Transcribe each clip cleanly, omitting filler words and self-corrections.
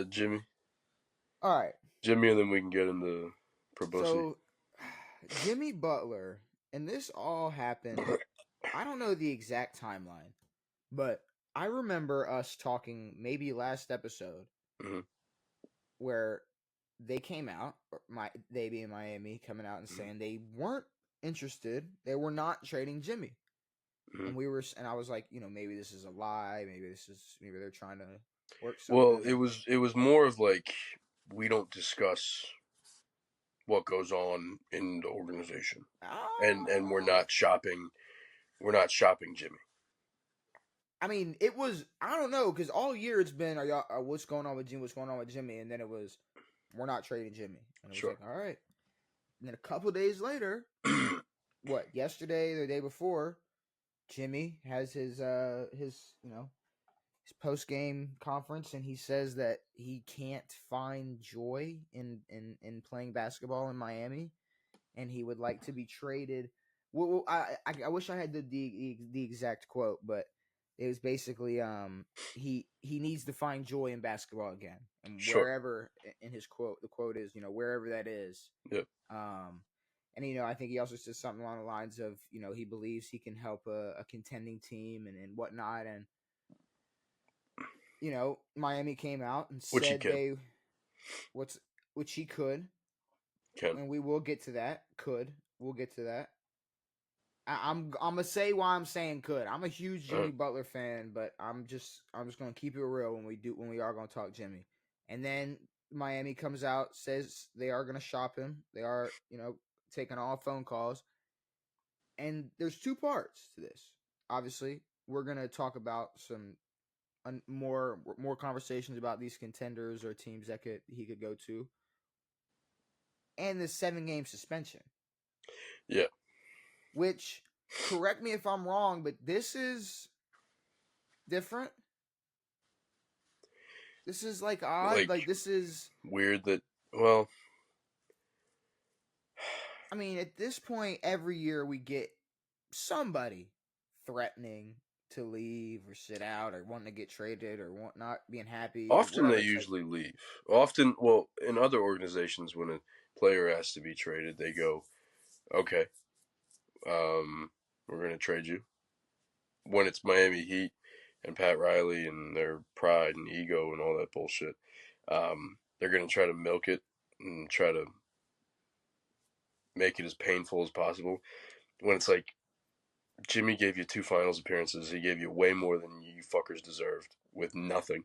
Jimmy. All right. Jimmy, and then we can get into publicity. So Jimmy Butler, and this all happened. I don't know the exact timeline, but I remember us talking maybe last episode Mm-hmm. where they came out, or they being Miami coming out and Mm-hmm. saying they weren't interested. They were not trading Jimmy. Mm-hmm. And I was like, maybe this is a lie. Maybe they're trying to work Well, something. it was more of like we don't discuss what goes on in the organization, and we're Ah, not shopping. We're not shopping Jimmy. I mean, it was I don't know because all year it's been what's going on with Jimmy, what's going on with Jimmy, and then it was we're not trading Jimmy, and it was Sure. like all right. And then a couple days later, what yesterday or the day before, Jimmy has his post game conference, and he says that he can't find joy in playing basketball in Miami, and he would like to be traded. Well, I wish I had the exact quote, but it was basically he needs to find joy in basketball again, and Sure. wherever in his quote the quote is wherever that is. Yep. Um, and I think he also says something along the lines of he believes he can help a contending team and whatnot, and Miami came out and Which he said can. they what's which he could, Can. and we will get to that. We'll get to that. I'm gonna say why I'm saying could. I'm a huge All Jimmy right. Butler fan, but I'm just gonna keep it real when we are gonna talk Jimmy. And then Miami comes out, says they are gonna shop him. They are taking all phone calls. And there's two parts to this. Obviously, we're gonna talk about some more conversations about these contenders or teams that he could go to, and the 7 game suspension. Yeah. Which, correct me if I'm wrong, but this is different. This is like odd. Like Like this is. weird that. Well, I mean, at this point, every year we get somebody threatening to leave or sit out or wanting to get traded or not being happy or often they whatever type. usually leave. Often, well, in other organizations, when a player has to be traded, they go, "Okay, we're going to trade you." When it's Miami Heat and Pat Riley and their pride and ego and all that bullshit, they're going to try to milk it and try to make it as painful as possible. When it's like Jimmy gave you 2 finals appearances, he gave you way more than you fuckers deserved with nothing.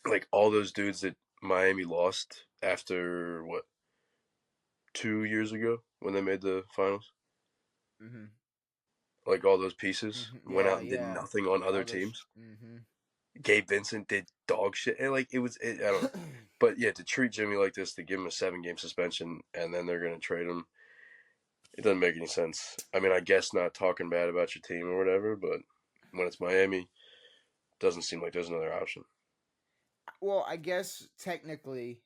Like all those dudes that Miami lost after what 2 years ago when they made the finals. Mm-hmm. Like all those pieces Mm-hmm. went Yeah, out and did yeah. nothing on other All those. teams. Mm-hmm. Gabe Vincent did dog shit. And like I don't know. But yeah, to treat Jimmy like this, to give him a 7 game suspension, and then they're gonna trade him, it doesn't make any sense. I mean, I guess not talking bad about your team or whatever, but when it's Miami, doesn't seem like there's another option. Well, I guess technically,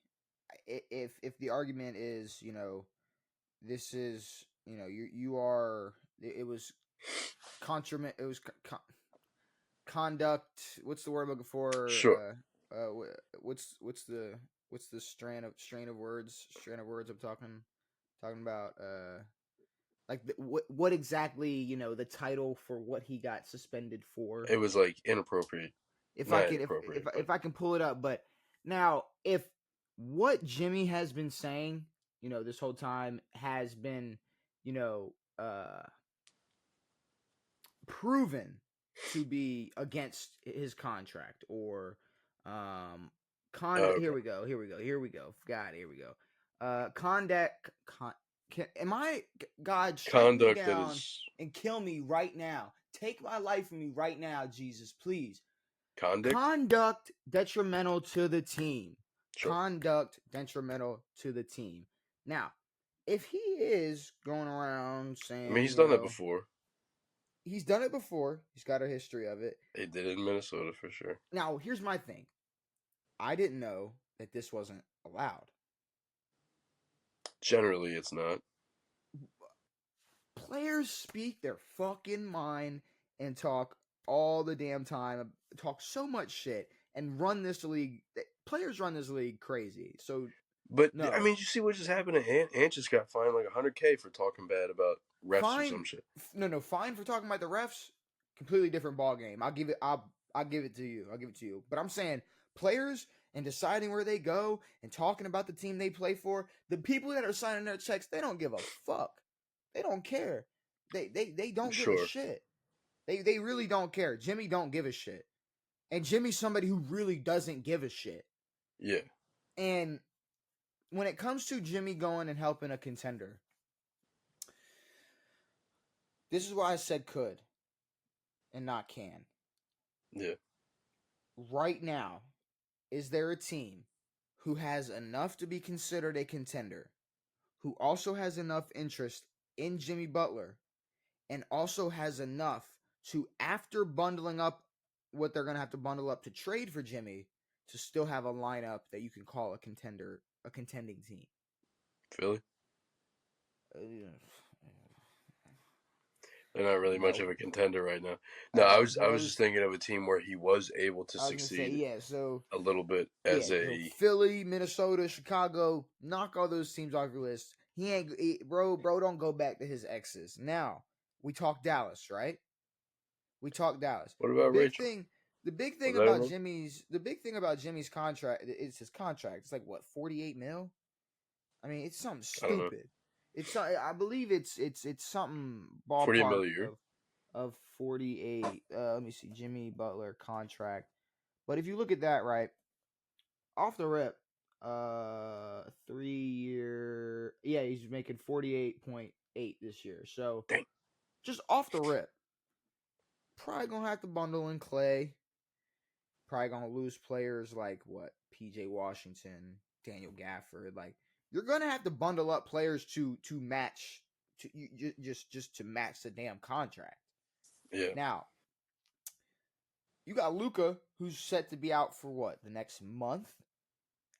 if the argument is this is you are it was it was conduct. What's the word I'm looking for? Sure. What's the strain of words I'm talking about? Like what exactly the title for what he got suspended for? It was like inappropriate. If I Not can inappropriate, but if I can pull it up, but now if what Jimmy has been saying, this whole time has been, you know, uh proven to be against his contract or okay. here we go god here we go conduct am I god strike me Conduct that down is and kill me right now, take my life from me right now, Jesus, please. conduct. Conduct detrimental to the team. Sure. Conduct detrimental to the team. Now, if he is going around I mean, saying, he's done that before. he's done it before. He's got a history of it. He did it in Minnesota for sure. Now, here's my thing. I didn't know that this wasn't allowed. Generally, it's not. Players speak their fucking mind and talk all the damn time, talk so much shit, and run this league. players run this league crazy. So But I no, mean, you see what just happened to Ant? Ant just got fined like 100K for talking bad about refs or some fine. shit. No, fine for talking about the refs. Completely different ball game. I'll give it. I'll give it to you. I'll give it to you. But I'm saying players and deciding where they go and talking about the team they play for. The people that are signing their checks, they don't give a fuck. They don't care. They don't give a Sure. shit. They really don't care. Jimmy don't give a shit. And Jimmy's somebody who really doesn't give a shit. Yeah. And when it comes to Jimmy going and helping a contender, this is why I said could and not can. Yeah. Right now, is there a team who has enough to be considered a contender, who also has enough interest in Jimmy Butler, and also has enough to, after bundling up what they're going to have to bundle up to trade for Jimmy, to still have a lineup that you can call a contender, a contending team? Philly? Uh, They're not really much no. of a contender right now. No, I was just Brothers, thinking of a team where he was able to I was going to say, succeed yeah, so a little bit yeah, as so a Philly, Minnesota, Chicago, knock all those teams off your list. Bro, don't go back to his exes. Now we talk Dallas, right? We talk Dallas. what The about big Rachel? thing, Was that him? The big thing about Jimmy's contract is his contract. It's like what, 48 mil? I mean, it's something I don't know. stupid. I believe it's something 48 ballpark mil a year? of 48. Let me see, Jimmy Butler contract. But if you look at that, right, off the rip, 3 year, yeah, he's making 48.8 this year. So Dang. just off the rip, probably gonna have to bundle in Clay. Probably gonna lose players like what, PJ Washington, Daniel Gafford. Like, you're gonna have to bundle up players to match, to just to match the damn contract. Yeah. Now you got Luca, who's set to be out for what, the next month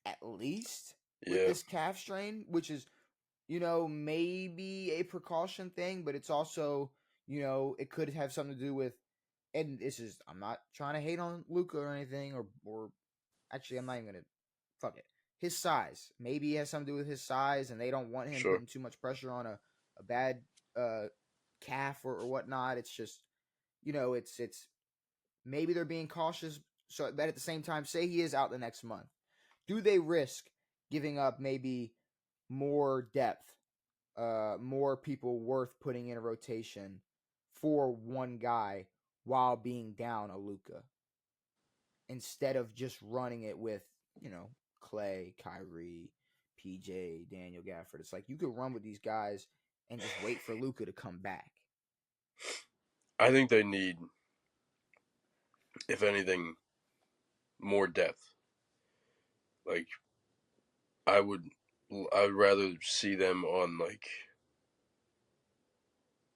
at least, with Yeah. this calf strain, which is, maybe a precaution thing, but it's also, it could have something to do with, and this is, I'm not trying to hate on Luca or anything, or actually, I'm not even gonna, fuck it. His size, maybe it has something to do with his size, and they don't want him Sure. putting too much pressure on a bad uh calf or whatnot. It's just, it's maybe they're being cautious, so that at the same time, say he is out the next month. Do they risk giving up maybe more depth, more people worth putting in a rotation for one guy while being down a Luca, instead of just running it with, Clay, Kyrie, PJ, Daniel Gafford? It's like you could run with these guys and just wait for Luca to come back. I think they need, if anything, more depth. Like I would I'd rather see them on like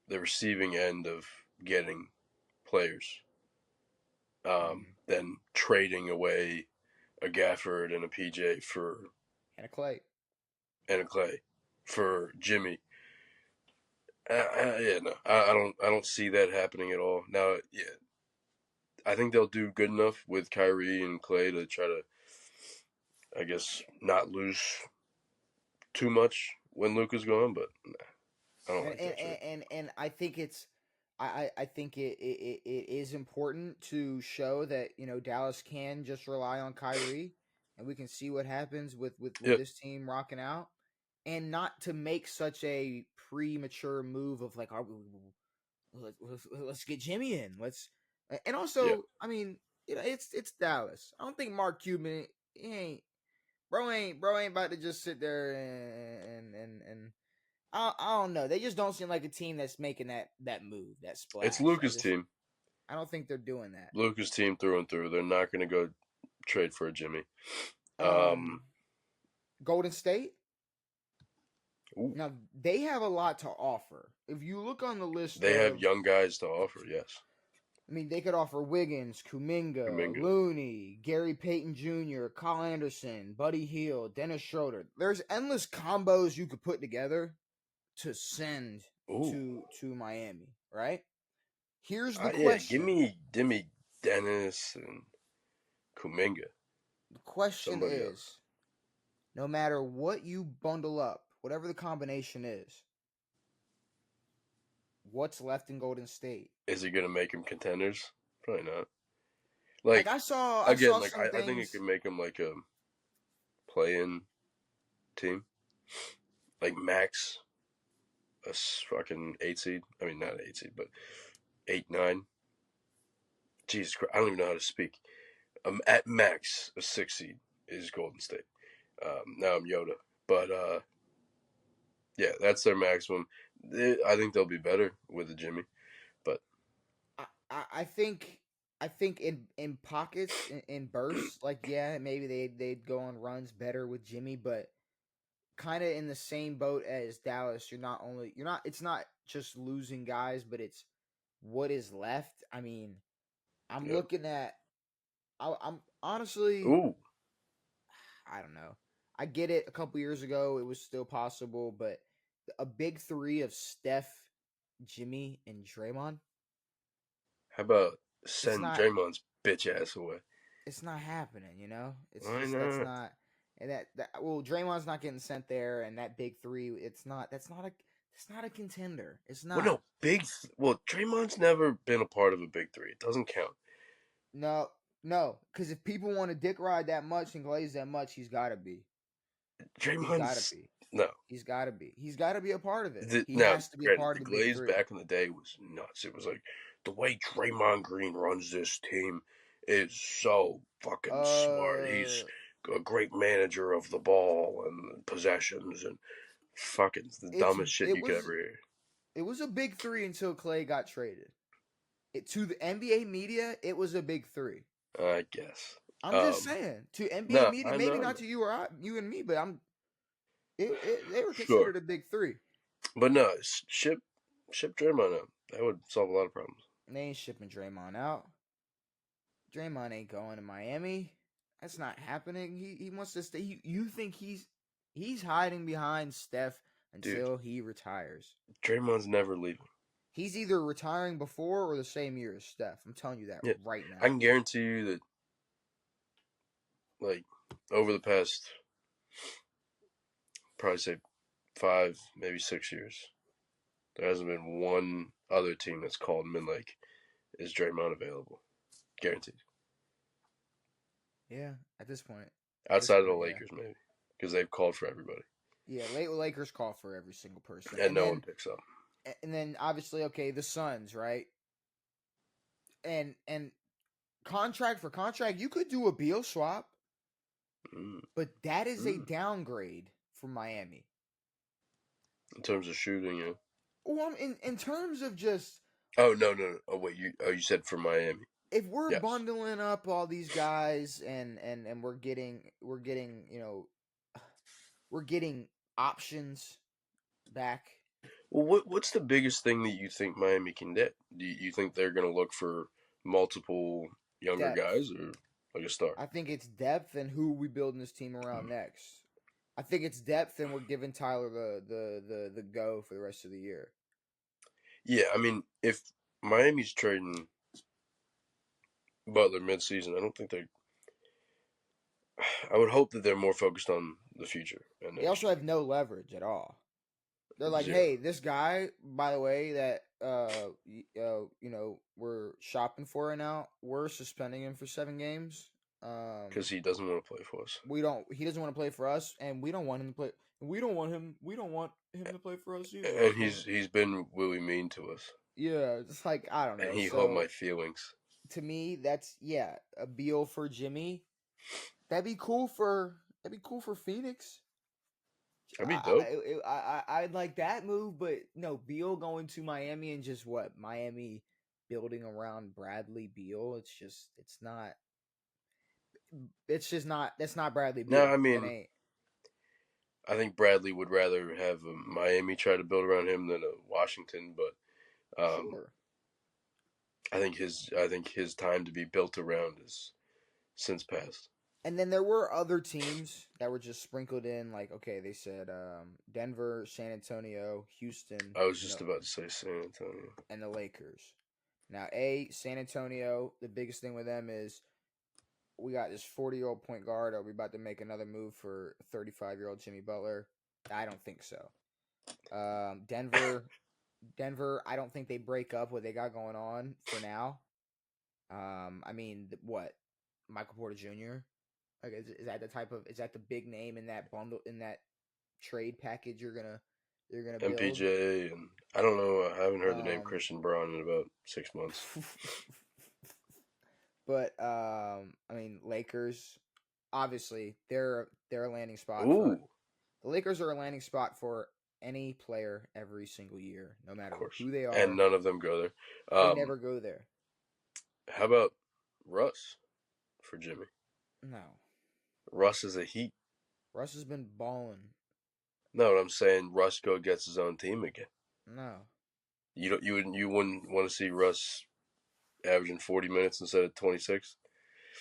the receiving end of getting players Mm-hmm. than trading away a Gafford and a PJ for And a Clay. and a Clay for Jimmy. Yeah, no, I don't see that happening at all. Now, yeah, I think they'll do good enough with Kyrie and Clay to try to, I guess, not lose too much when Luka's gone, but nah, I don't and like and that shit. and I think it's, I think it is important to show that, Dallas can just rely on Kyrie, and we can see what happens with Yeah, this team rocking out, and not to make such a premature move of like, let's get Jimmy in, and yeah. also, I mean, it's Dallas. I don't think Mark Cuban, he ain't bro ain't about to just sit there and I don't know. They just don't seem like a team that's making that move, that It's splash. Luka's team. I don't think they're doing that. Luka's team through and through. They're not going to go trade for a Jimmy. Um, Golden State. Ooh, Now they have a lot to offer. If you look on the list they have of, young guys to offer. Yes, I mean, they could offer Wiggins, Kuminga, Kuminga. Looney, Gary Payton Jr., Kyle Anderson, Buddy Hield, Dennis Schroeder. There's endless combos you could put together to send Ooh, to Miami, right? Here's the yeah. question. Give me Dennis and Kuminga. The question somebody else. is, no matter what you bundle up, whatever the combination is, what's left in Golden State? Is he gonna make him contenders? Probably not. Like Like I again, saw like some I think it could things. make him like a play-in team, like max a fucking 8 seed. I mean, not 8 seed, but 8, 9. Jesus Christ, I don't even know how to speak. At max a 6 seed is Golden State. Now I'm Yoda, but yeah, that's their maximum. I think they'll be better with a Jimmy, but I think in pockets in bursts, like yeah, maybe they'd go on runs better with Jimmy, but kind of in the same boat as Dallas. You're not it's not just losing guys, but it's what is left. I mean, I'm yeah. looking at I'm honestly Ooh, I don't know. I get it. A couple years ago, it was still possible, but a big three of Steph, Jimmy, and Draymond. how about It's send not. Draymond's bitch ass away? It's not happening. You know. It's Why just that's not? not. And that well, Draymond's not getting sent there, and that big three. It's not. That's not a. It's not a contender. It's Well, not. no, well, Draymond's never been a part of a big three. It doesn't count. No, no. Because if people want to dick ride that much and glaze that much, he's got to be. He's got to Draymond's be. no. He's got to be. He's got to be a part of it. He Now, has to be a granted, part the of the big Glaze three. back in the day was nuts. It was like the way Draymond Green runs this team is so fucking smart. He's Uh, a great manager of the ball and possessions and fucking the it's dumbest shit it you could was ever hear. it was a big three until Clay got traded. To the NBA media, it was a big three. I guess. I'm just Um, saying to NBA no, media, I maybe know, not to you or you and me, but they were sure, considered a big three. but no, ship Draymond out. That would solve a lot of problems. And they ain't shipping Draymond out. Draymond ain't going to Miami. That's not happening. He wants to stay. You think he's hiding behind Steph Dude, until he retires? Draymond's never leaving. He's either retiring before or the same year as Steph. I'm telling you that Yeah, right I now. can guarantee you that, like, over the past, probably say 5, maybe 6 years, there hasn't been one other team that's called him and like, is Draymond available? Guaranteed. Yeah, at this Outside of the point, yeah, Lakers, maybe, because they've called for everybody yeah. Lakers call for every single person, and no one picks up. and then obviously, okay, the Suns, right? And contract for contract, you could do a Beal swap, Mm, but that is a mm. downgrade for Miami. In terms of shooting, yeah. Well, in terms of just Oh no, no, no. Oh wait, you said for Miami? if we're Yes. bundling up all these guys and we're getting options back Well, what's the biggest thing that you think Miami can get? Do you think they're going to look for multiple younger depth. guys or like a star? I think it's depth and who we building this team around next. I think it's depth and we're giving Tyler the go for the rest of the year. Yeah, I mean, if Miami's trading Butler midseason, I don't think they. I would hope that they're more focused on the future and They next also year. have no leverage at all. They're like, Zero. hey, this guy, by the way, that we're shopping for right now, we're suspending him for 7 games. Because he doesn't want to play for us, We don't. He doesn't want to play for us, and we don't want him to play. We don't want him. We don't want him to play for us either. and So he's been really mean to us, yeah, it's like I don't and know. he hurt my So feelings. to me, that's yeah, a Beal for Jimmy. That'd be cool for Phoenix. That'd be dope. I'd like that move, but no, Beal going to Miami and just what Miami building around Bradley Beal. It's just not. That's not Bradley No, Beal. I That mean, ain't I think Bradley would rather have Miami try to build around him than Washington, but sure. I think his time to be built around is since passed. And then there were other teams that were just sprinkled in, like okay, they said Denver, San Antonio, Houston, I was just about to say San Antonio. and the Lakers. Now, San Antonio, the biggest thing with them is we got this 40-year-old point guard. Are we about to make another move for 35-year-old Jimmy Butler? I don't think so. Denver. I don't think they break up what they got going on for now. I mean, what Michael Porter Jr. Like, is that the type of is that the big name in that bundle in that trade package you're gonna build? MPJ and I don't know. I haven't heard the name Um, Christian Braun in about 6 months. but I mean, Lakers. Obviously, they're a landing spot for Ooh, the Lakers are a landing spot for any player every single year, no of matter course. who they And are. none of them go there. They never go there. How about Russ for Jimmy? No, Russ is a Heat. Russ has been balling. No, what I'm saying, Russ go gets his own team again. No. You wouldn't want to see Russ averaging 40 minutes instead of 26.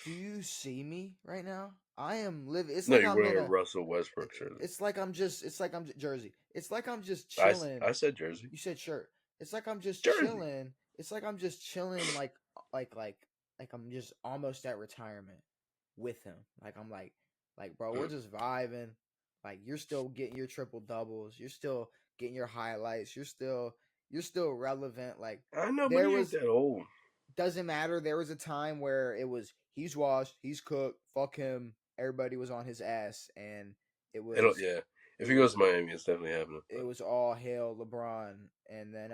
Do you see me right now? I am living. It's No, like you're I'm wearing in a a. Russell Westbrook shirt. It's like I'm just. It's like I'm Jersey. It's like I'm just I, chilling. I said Jersey. You said shirt. It's like I'm just Jersey. chilling. It's like I'm just chilling. Like like like I'm just almost at retirement with him. Like bro, we're Mm. just vibing. Like you're still getting your triple doubles. You're still getting your highlights. You're still relevant. Like I know, but there he ain't was that old. doesn't matter. There was a time where it was he's washed, he's cooked, fuck him. Everybody was on his ass, and it It'll was yeah. If it he goes was to Miami, it's definitely happening. it But was all hail LeBron. And then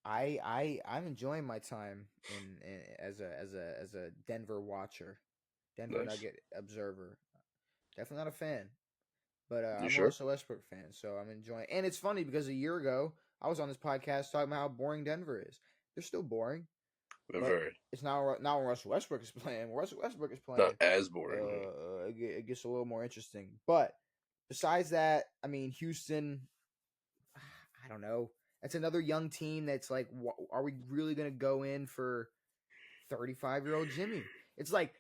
I'm enjoying my time in as a Denver watcher, Denver nice. Nugget observer. Definitely not a fan, but You I'm a sure? Russell Westbrook fan, so I'm enjoying. And it's funny because a year ago I was on this podcast talking about how boring Denver is. They're still boring, but Very. it's not when Russell Westbrook is playing. When Russell Westbrook is Not playing, as boring. it gets a little more interesting. But besides that, I mean, Houston. I don't know. That's another young team that's like, are we really gonna go in for 35-year-old Jimmy? It's like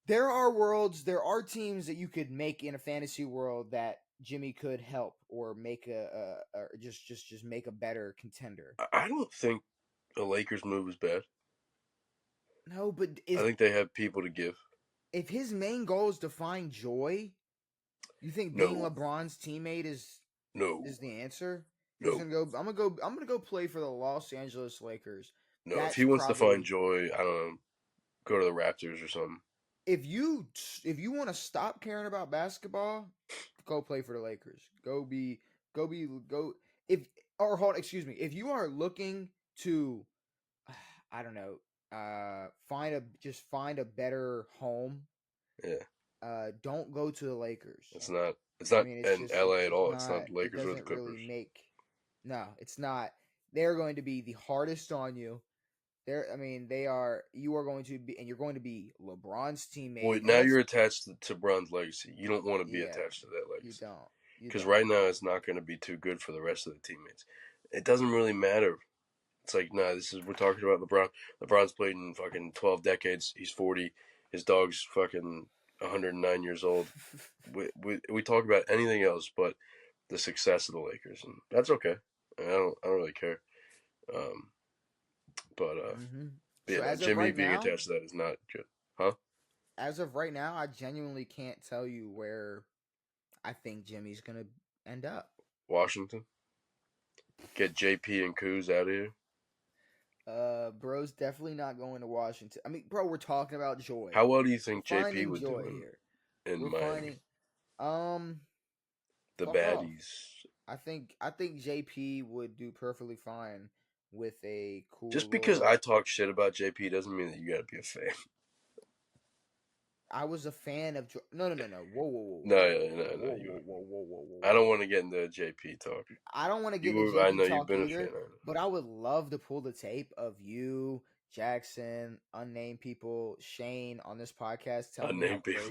there are teams that you could make in a fantasy world that Jimmy could help or make or just make a better contender. I don't think the Lakers move is bad. No, but I think they have people to give. if his main goal is to find joy, you think being No, LeBron's teammate no, is the answer? He's no, gonna go. I'm gonna go play for the Los Angeles Lakers. no. If That's he wants to find probably joy, I don't know, go to the Raptors or something. if you want to stop caring about basketball, go play for the Lakers. Go if or hold excuse me. If you are looking to I don't know, find a better home, Yeah, don't go to the Lakers. it's not. It's I not mean, in LA at it's all. It's not not the it Lakers or the doesn't really Clippers. make no, it's not. They're going to be the hardest on you. I mean, they are. You are going to be, and you're going to be LeBron's Well, teammate, and now that's you're attached to Bron's legacy. You don't want to be yeah. attached to that You legacy don't. You because don't. right now it's not going to be too good for the rest of the teammates. It doesn't really matter. It's like, nah, this is we're talking about LeBron. LeBron's played in fucking 12 decades. He's 40. His dog's fucking 109 years old. We talk about anything else but the success of the Lakers, and that's okay. I don't really care. Um, but hmm yeah, So no, Jimmy being attached to that is not good, huh? as of right now, I genuinely can't tell you where I think Jimmy's gonna end up. Washington, get JP and Kuz out of here. Bro's definitely not going to Washington. I mean, bro, we're talking about joy. How well do you We're think JP finding would do joy here. in We're Miami? finding um The fuck off. baddies. I think JP would do perfectly fine with a cool Just because little I talk shit about JP doesn't mean that you gotta be a fan. I was a fan of no. Whoa, whoa, whoa, No, whoa, no, no, no. whoa, You. whoa, whoa, whoa, whoa, whoa, I don't whoa. want to get into JP talk. I don't want to get into You. I JP know you've talk been a fan. either, but I would love to pull the tape of you, Jackson, unnamed people, Shane on this podcast telling me Unnamed people.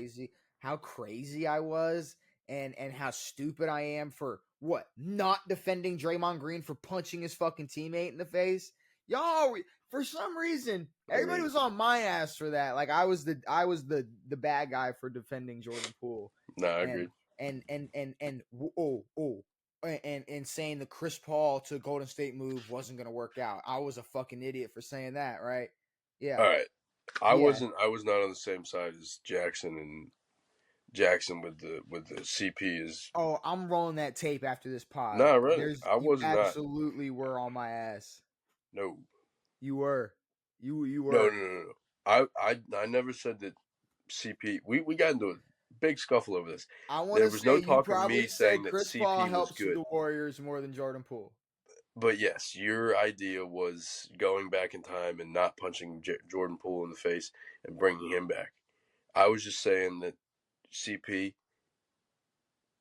how crazy I was and how stupid I am for what? Not defending Draymond Green for punching his fucking teammate in the face. Y'all for some reason I everybody mean, was on my ass for that. Like I was the bad guy for defending Jordan Poole. nah, I And agree. and and saying the Chris Paul to Golden State move wasn't gonna work out. I was a fucking idiot for saying that, right? All Yeah. right. Yeah. I was not on the same side as Jackson, and Jackson with the CP is Oh, I'm rolling that tape after this pod. not really. There's I you was not. absolutely were on my ass. No, You were. You no, were. no, no, no. I never said that CP. We got into a big scuffle over this. I want There to was no say you talk of probably me said saying that Chris Paul CP was helps good. the Warriors more than Jordan Poole. But yes, your idea was going back in time and not punching Jordan Poole in the face and bringing him back. I was just saying that CP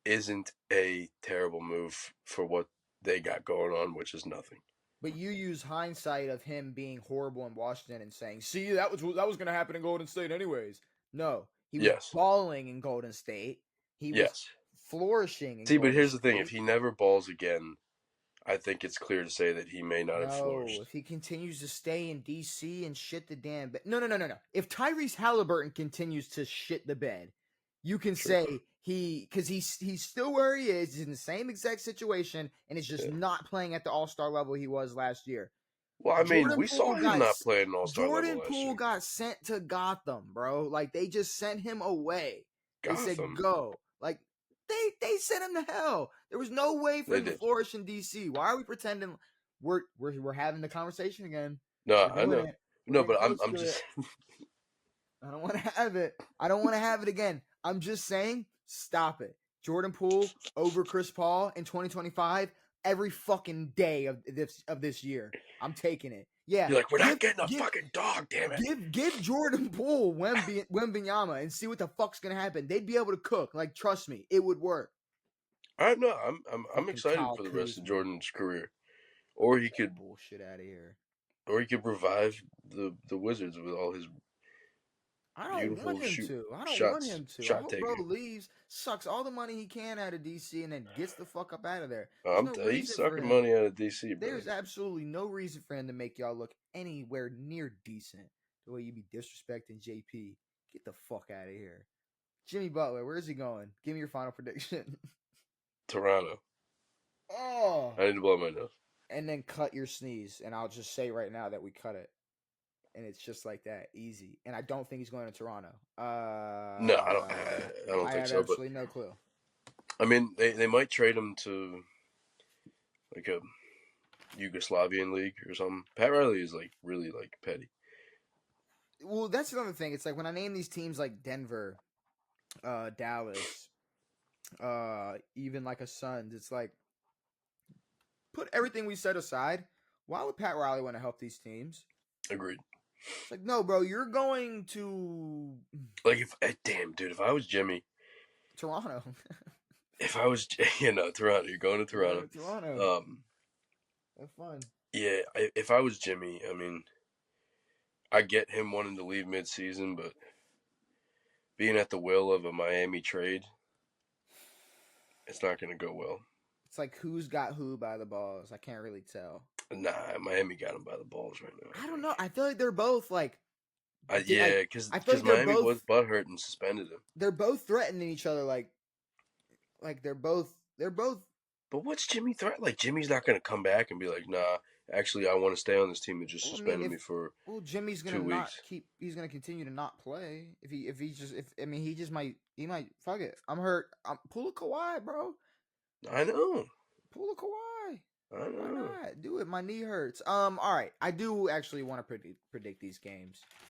isn't a terrible move for what they got going on, which is nothing. But you use hindsight of him being horrible in Washington and saying, "See, that was going to happen in Golden State anyways." No, he was Yes, balling in Golden State. He was yes. flourishing in See, but Golden here's the thing: if State. he never balls again, I think it's clear to say that he may not have No, flourished. if he continues to stay in DC and shit the damn bed. No, no, no, no, no. If Tyrese Halliburton continues to shit the bed, you can True. say because he's still where he is. He's in the same exact situation and is just Yeah. not playing at the All Star level he was last year. Well, I mean, Jordan we saw Poole him got not play at an All-Star level Jordan last Poole year. got sent to Gotham, bro. Like they just sent him away. They said Gotham, go. Like they sent him to hell. There was no way for they him to did. flourish in DC. Why are we pretending we're having the conversation again? No, We're I doing know. it. We're No, getting but close I'm to it. just I don't want to have it. I don't want to have it again. I'm just saying, stop it. Jordan Poole over Chris Paul in 2025 every fucking day of this year. I'm taking it. Yeah, you're like, we're give not getting a give fucking dog, damn it. give Jordan Poole Wembenyama and see what the fuck's gonna happen. They'd be able to cook. Like, trust me, it would work. I know. I'm Fucking excited Kyle for the rest of Kuzma. Jordan's career, or Get that he bullshit out of here. could revive the Wizards with all his I don't want beautiful him to. I don't want shots, him to. I shot hope bro taking. leaves, sucks all the money he can out of DC, and then gets the fuck up out of there. There's no He's reason for sucking him. money out of DC, bro. There's absolutely no reason for him to make y'all look anywhere near decent. The way you be disrespecting JP. Get the fuck out of here. Jimmy Butler, where's he going? Give me your final prediction. Toronto. Oh. I need to blow my nose. And then cut your sneeze, and I'll just say right now that we cut it. And it's just like that, easy. And I don't think he's going to Toronto. No, I don't I think have so. But absolutely no clue. I mean, they might trade him to like a Yugoslavian league or something. Pat Riley is like really like petty. Well, that's another thing. It's like when I name these teams like Denver, Dallas, even like a Suns, it's like put everything we set aside. Why would Pat Riley want to help these teams? Agreed. It's like, no, bro, you're going to Like if damn dude, if I was Jimmy, Toronto. if I was Toronto, you're going to You're going Toronto. to Toronto. Um, Have fun. yeah, if I was Jimmy, I mean, I get him wanting to leave mid-season, but being at the will of a Miami trade, it's not going to go well. It's like who's got who by the balls. I can't really tell. Nah, Miami got him by the balls right now. I don't know. I feel like they're both like Yeah, because I feel like Miami was butthurt and suspended him. they're both threatening each other like they're both But what's Jimmy threat? Like Jimmy's not going to come back and be like, nah, actually, I want to stay on this team and just well, I mean suspended if me for well Jimmy's gonna 2 weeks. he's gonna continue to not play if he just if I mean he might fuck it. I'm hurt. Pull a Kawhi, bro. I know. Pull a Kawhi. I Why know. not? Do it. My knee hurts. All right. I do actually want to predict these games.